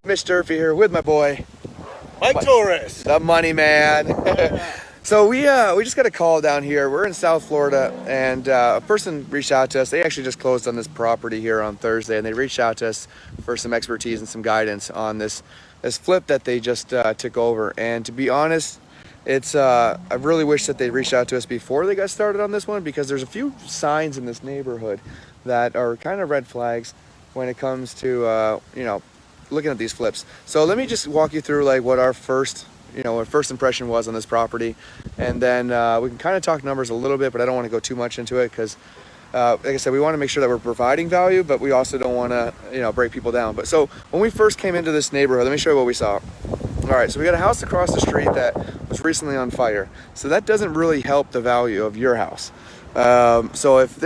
Mitch Durfee here with my boy Mike Torres, the money man. So we just got a call down here. We're in South Florida, and a person reached out to us. They actually just closed on this property here on Thursday, and they reached out to us for some expertise and some guidance on this flip that they just took over. And to be honest, it's I really wish that they reached out to us before they got started on this one, because there's a few signs in this neighborhood that are kind of red flags when it comes to looking at these flips. So let me just walk you through like what our first impression was on this property, and then we can kind of talk numbers a little bit, but I don't want to go too much into it because like I said, we want to make sure that we're providing value, but we also don't want to break people down. But so when we first came into this neighborhood, let me show you what we saw. All right, so we got a house across the street that was recently on fire, so that doesn't really help the value of your house. So if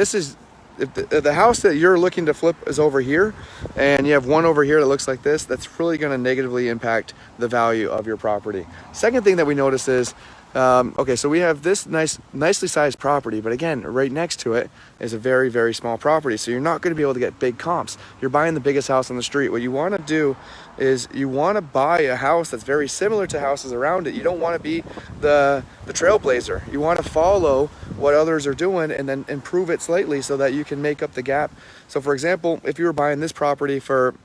the house that you're looking to flip is over here, and you have one over here that looks like this, that's really going to negatively impact the value of your property. Second thing that we notice is, okay, so we have this nicely sized property, but again, right next to it is a very, very small property. So you're not going to be able to get big comps. You're buying the biggest house on the street. What you want to do is you want to buy a house that's very similar to houses around it. You don't want to be the trailblazer. You want to follow what others are doing and then improve it slightly so that you can make up the gap. So for example, if you were buying this property for,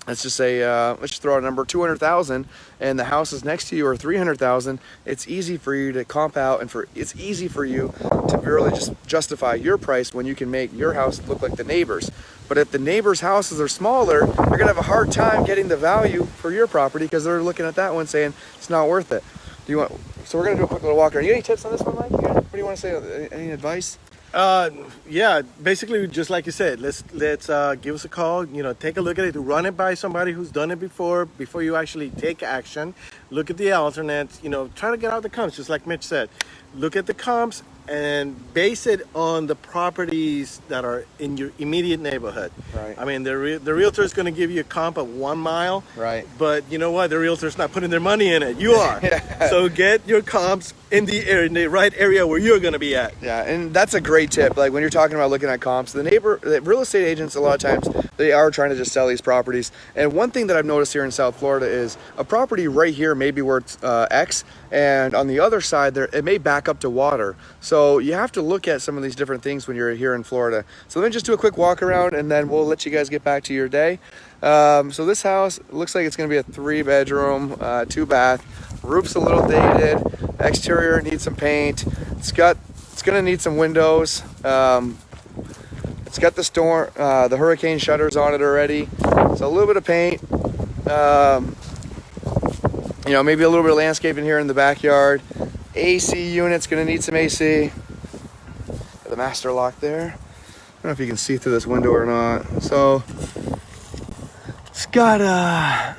let's just say, let's just throw out a number, 200,000, and the houses next to you are 300,000. It's easy for you to comp out, and it's easy for you to really just justify your price when you can make your house look like the neighbors. But if the neighbors' houses are smaller, you're gonna have a hard time getting the value for your property because they're looking at that one saying it's not worth it. So we're gonna do a quick little walk around. You got any tips on this one, Mike? What do you want to say? Any advice? Yeah, basically just like you said, let's give us a call, take a look at it, run it by somebody who's done it before you actually take action. Look at the alternates, try to get out the comps, just like Mitch said. Look at the comps and base it on the properties that are in your immediate neighborhood. Right. I mean, the realtor is going to give you a comp of 1 mile. Right. But you know what? The realtor's not putting their money in it. You are. Yeah. So get your comps in the right area where you're going to be at. Yeah, and that's a great tip. Like when you're talking about looking at comps, the real estate agents, a lot of times, they are trying to just sell these properties. And one thing that I've noticed here in South Florida is a property right here may be worth X, and on the other side there, it may back up to water. So you have to look at some of these different things when you're here in Florida. So let me just do a quick walk around, and then we'll let you guys get back to your day. So this house looks like it's going to be a 3-bedroom, 2-bath. Roof's a little dated. Exterior needs some paint. It's going to need some windows. It's got the hurricane shutters on it already. So a little bit of paint. Maybe a little bit of landscaping here in the backyard. AC unit's going to need some AC. Got the master lock there. I don't know if you can see through this window or not. So it's got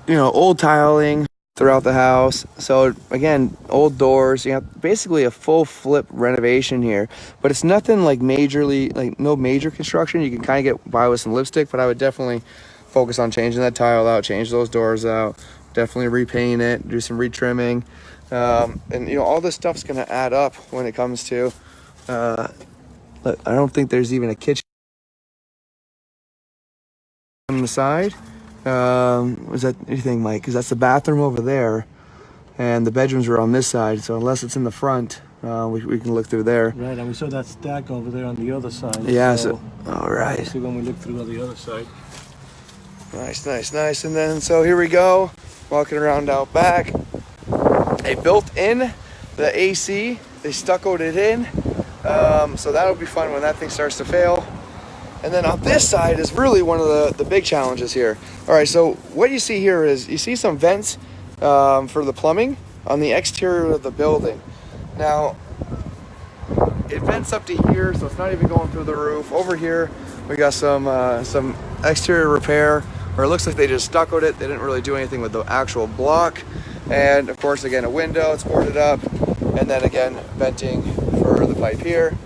old tiling throughout the house. So again, old doors. You have basically a full flip renovation here, but it's nothing like no major construction. You can kind of get by with some lipstick, but I would definitely focus on changing that tile out, change those doors out, definitely repaint it, do some retrimming, and all this stuff's going to add up when it comes to I don't think there's even a kitchen on the side. Was that anything, Mike? Because that's the bathroom over there, and the bedrooms are on this side. So unless it's in the front, we can look through there. Right, and we saw that stack over there on the other side. Yeah. So all right. We'll see when we look through on the other side. Nice. And then so here we go, walking around out back. They built in the AC. They stuccoed it in. So that'll be fun when that thing starts to fail. And then on this side is really one of the big challenges here. All right, so what you see here is you see some vents for the plumbing on the exterior of the building. Now, it vents up to here, so it's not even going through the roof. Over here, we got some exterior repair, where it looks like they just stuccoed it. They didn't really do anything with the actual block. And of course, again, a window, it's boarded up. And then again, venting for the pipe here.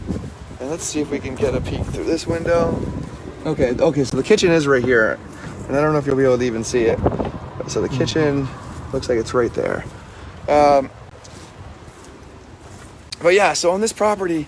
And let's see if we can get a peek through this window. Okay, so the kitchen is right here. And I don't know if you'll be able to even see it. So the kitchen looks like it's right there. But yeah, so on this property,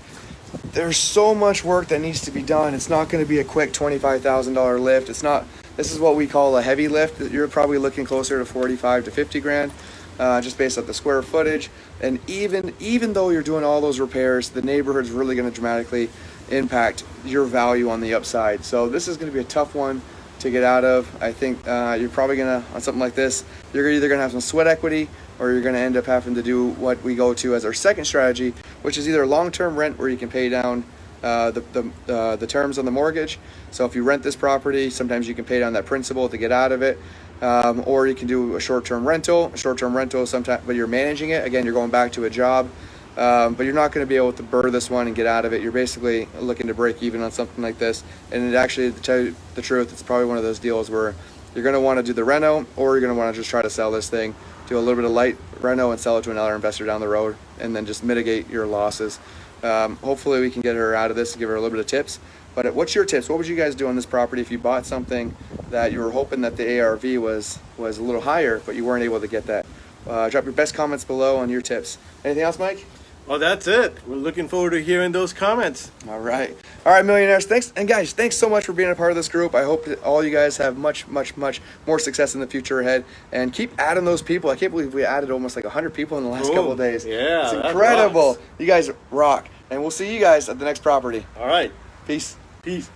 there's so much work that needs to be done. It's not going to be a quick $25,000 lift. It's not. This is what we call a heavy lift. You're probably looking closer to 45 to 50 grand, just based on the square footage. And even though you're doing all those repairs, the neighborhood's really going to dramatically impact your value on the upside. So this is going to be a tough one to get out of. I think you're probably gonna, on something like this, you're either gonna have some sweat equity, or you're gonna end up having to do what we go to as our second strategy, which is either long-term rent where you can pay down the terms on the mortgage. So if you rent this property, sometimes you can pay down that principal to get out of it, or you can do a short-term rental. Sometimes, but you're managing it. Again, you're going back to a job. But you're not going to be able to burr this one and get out of it. You're basically looking to break even on something like this. And it actually, to tell you the truth, it's probably one of those deals where you're going to want to do the reno, or you're going to want to just try to sell this thing, do a little bit of light reno and sell it to another investor down the road, and then just mitigate your losses. Hopefully we can get her out of this and give her a little bit of tips. But what's your tips? What would you guys do on this property if you bought something that you were hoping that the ARV was a little higher, but you weren't able to get that? Drop your best comments below on your tips. Anything else, Mike? Well, that's it. We're looking forward to hearing those comments. All right, millionaires. Thanks, and guys, thanks so much for being a part of this group. I hope that all you guys have much more success in the future ahead, and keep adding those people. I can't believe we added almost like 100 people in the last couple of days. Yeah, it's incredible. You guys rock, and we'll see you guys at the next property. All right. Peace. Peace.